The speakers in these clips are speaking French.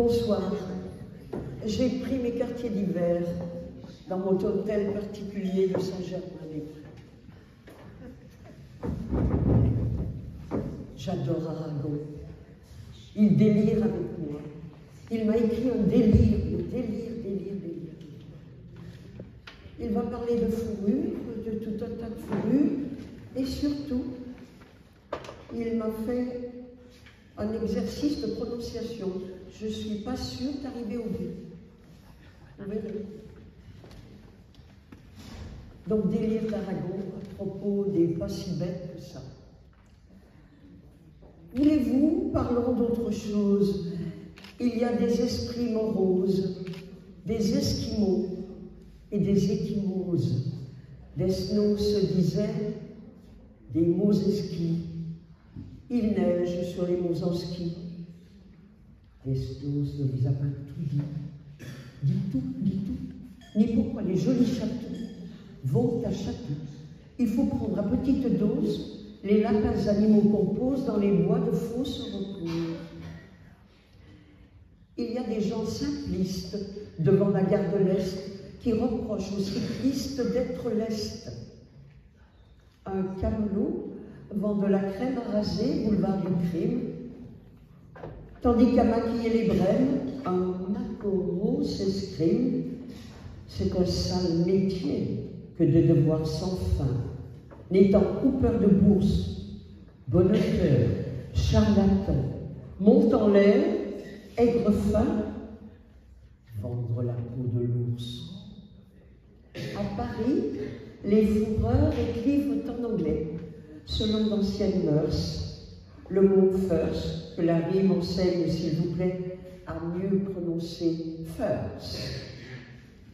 Bonsoir. J'ai pris mes quartiers d'hiver dans mon hôtel particulier de Saint-Germain-des-Prés. J'adore Aragon. Il délire avec moi. Il m'a écrit un délire, délire. Il va parler de fourrure, de tout un tas de fourrures, et surtout, il m'a fait un exercice de prononciation. Je ne suis pas sûre d'arriver au but. Vous verrez. Donc, délire d'Aragon à propos des pas si bêtes que ça. Voulez-vous, parlons d'autre chose. Il y a des esprits moroses, des esquimaux et des échymoses. Desnos se disait des Moseski. Il neige sur les mots en ski. Desnos ne vous a pas tout dit. Dit tout, ni pourquoi les jolis châteaux vont à château. Il faut prendre à petite dose les lapins animaux composent dans les bois de fausses recours. Il y a des gens simplistes devant la gare de l'Est qui reprochent aux cyclistes d'être lestes. Un camelot vend de la crème à raser, boulevard du crime, tandis qu'à maquiller les brèmes, un maquereau s'escrime. C'est un sale métier que de devoir sans fin, n'étant coupeur de bourse, bon auteur, charlatan, monte en l'air, aigre fin, vendre la peau de l'ours. À Paris, les fourreurs écrivent en anglais, selon d'anciennes mœurs. Le mot first, que la rime enseigne, s'il vous plaît, à mieux prononcer first.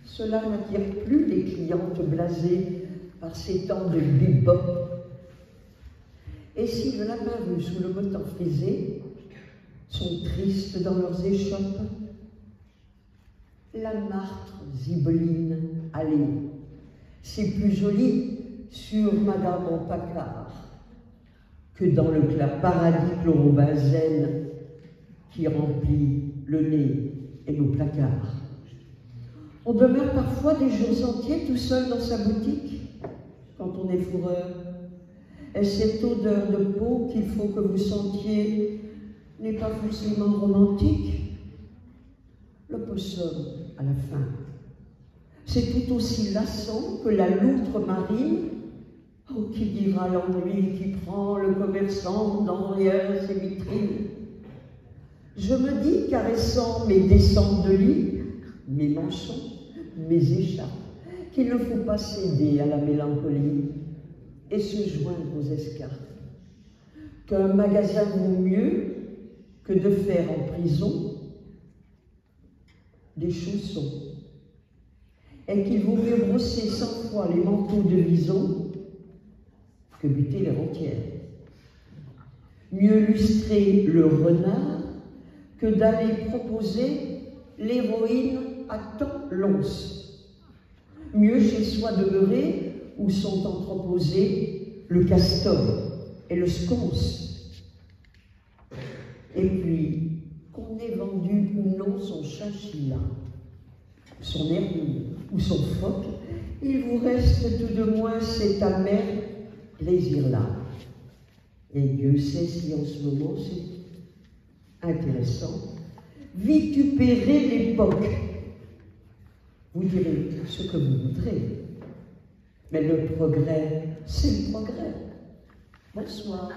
Cela n'attire plus les clientes blasées par ces temps de bebop. Et si le lapin russe ou le motin frisé sont tristes dans leurs échoppes, la martre zibeline, allez, c'est plus joli sur Madame en Paccard que dans le paradis chlorobenzène qui remplit le nez et nos placards. On demeure parfois des jours entiers tout seul dans sa boutique quand on est fourreur. Et cette odeur de peau qu'il faut que vous sentiez n'est pas forcément romantique. Le possum, à la fin, c'est tout aussi lassant que la loutre marine. Oh, qui dira l'ennui qui prend le commerçant derrière ses vitrines. Je me dis, caressant mes descentes de lit, mes manchons, mes écharpes, qu'il ne faut pas céder à la mélancolie et se joindre aux escarpes. Qu'un magasin vaut mieux que de faire en prison des chaussons, et qu'il vaut mieux brosser 100 fois les manteaux de vison que buter les rentières. Mieux lustrer le renard que d'aller proposer l'héroïne à temps l'once. Mieux chez soi demeurer où sont entreposés le castor et le sconce. Et puis, qu'on ait vendu ou non son chinchilla, son hermine ou son phoque, il vous reste tout de moins cet amer plaisir-là. Et Dieu sait si en ce moment c'est intéressant. Vitupérer l'époque. Vous direz ce que vous voudrez, mais le progrès, c'est le progrès. Bonsoir.